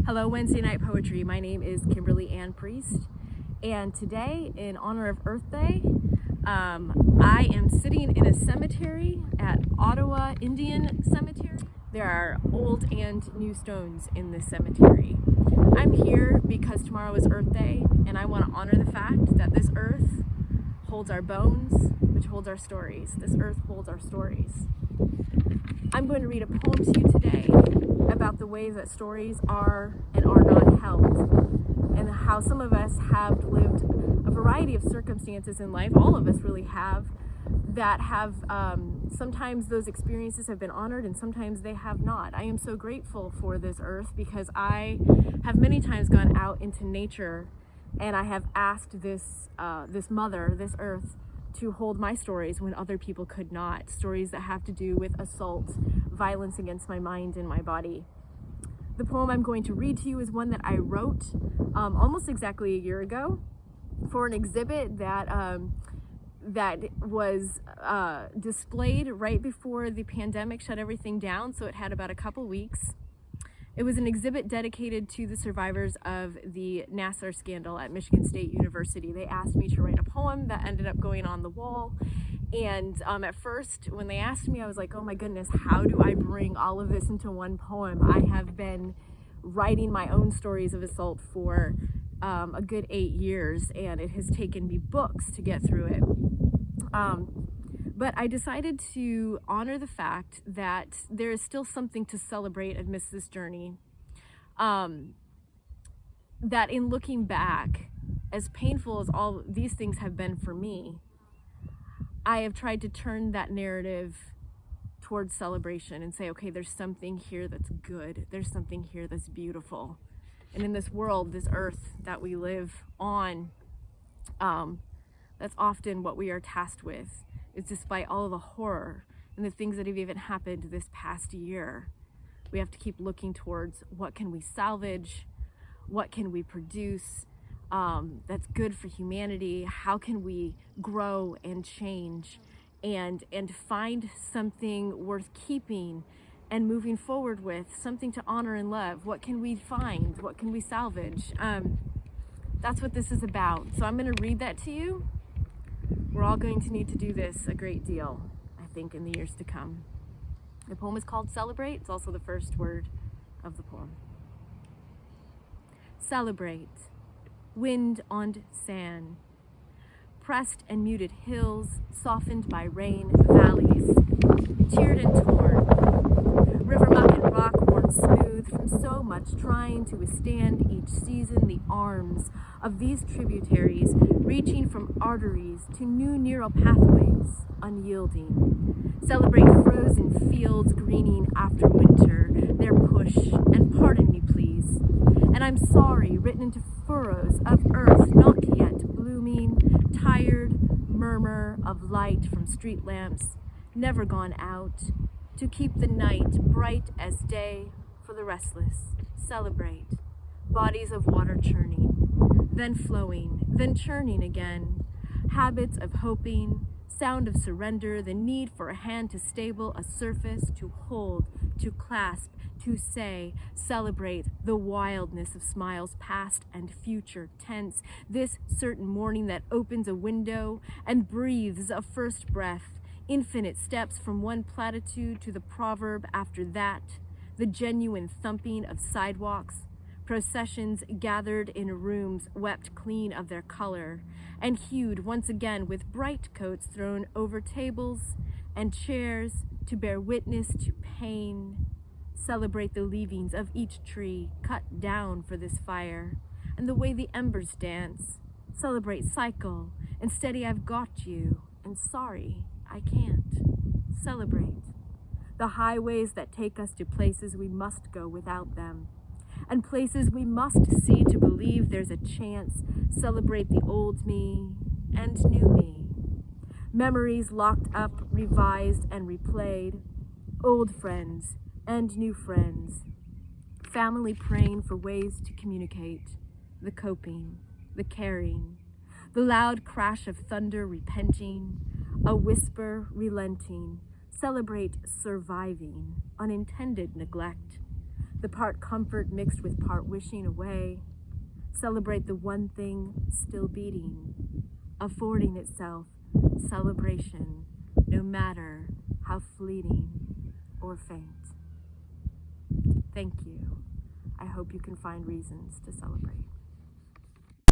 Hello, Wednesday Night Poetry. My name is Kimberly Ann Priest, and today, in honor of Earth Day, I am sitting in a cemetery at Ottawa Indian Cemetery. There are old and new stones in this cemetery. I'm here because tomorrow is Earth Day, and I want to honor the fact that this earth holds our bones, which holds our stories. This earth holds our stories. I'm going to read a poem to you today about the ways that stories are and are not held, and how some of us have lived a variety of circumstances in life, all of us really have, that have sometimes those experiences have been honored and sometimes they have not. I am so grateful for this earth because I have many times gone out into nature and I have asked this mother, this earth, to hold my stories when other people could not. Stories that have to do with assault, violence against my mind and my body. The poem I'm going to read to you is one that I wrote almost exactly a year ago for an exhibit that was displayed right before the pandemic shut everything down, so it had about a couple weeks. It was an exhibit dedicated to the survivors of the Nassar scandal at Michigan State University. They asked me to write a poem that ended up going on the wall. And at first, when they asked me, I was like, oh my goodness, how do I bring all of this into one poem? I have been writing my own stories of assault for a good 8 years, and it has taken me books to get through it. But I decided to honor the fact that there is still something to celebrate amidst this journey. That in looking back, as painful as all these things have been for me, I have tried to turn that narrative towards celebration and say, okay, there's something here that's good. There's something here that's beautiful. And in this world, this earth that we live on, that's often what we are tasked with, is despite all of the horror and the things that have even happened this past year, we have to keep looking towards what can we salvage, what can we produce that's good for humanity, how can we grow and change and find something worth keeping and moving forward with, something to honor and love. What can we find? What can we salvage? That's what this is about. So I'm going to read that to you. We're all going to need to do this a great deal, I think, in the years to come. The poem is called Celebrate. It's also the first word of the poem. Celebrate. Wind on sand. Pressed and muted hills, softened by rain, valleys, tiered and torn. River muck and rock worn smooth from so much trying to withstand each season. The arms of these tributaries reaching from arteries to new neural pathways, unyielding. Celebrate frozen fields greening after winter, their push, and pardon me please. And I'm sorry, written into furrows of earth not yet blooming, tired murmur of light from street lamps, never gone out, to keep the night bright as day for the restless. Celebrate. Bodies of water churning, then flowing, then churning again. Habits of hoping, sound of surrender, the need for a hand to stable a surface, to hold, to clasp, to say, celebrate the wildness of smiles past and future tense. This certain morning that opens a window and breathes a first breath. Infinite steps from one platitude to the proverb after that, the genuine thumping of sidewalks, processions gathered in rooms wept clean of their color, and hued once again with bright coats thrown over tables and chairs to bear witness to pain. Celebrate the leavings of each tree cut down for this fire, and the way the embers dance. Celebrate cycle, and steady I've got you, and sorry, I can't. Celebrate the highways that take us to places we must go without them, and places we must see to believe there's a chance. Celebrate the old me and new me. Memories locked up, revised and replayed. Old friends and new friends. Family praying for ways to communicate. The coping, the caring. The loud crash of thunder repenting. A whisper relenting. Celebrate surviving unintended neglect. the part comfort mixed with part wishing away. Celebrate the one thing still beating, affording itself celebration, no matter how fleeting or faint. Thank you. I hope you can find reasons to celebrate.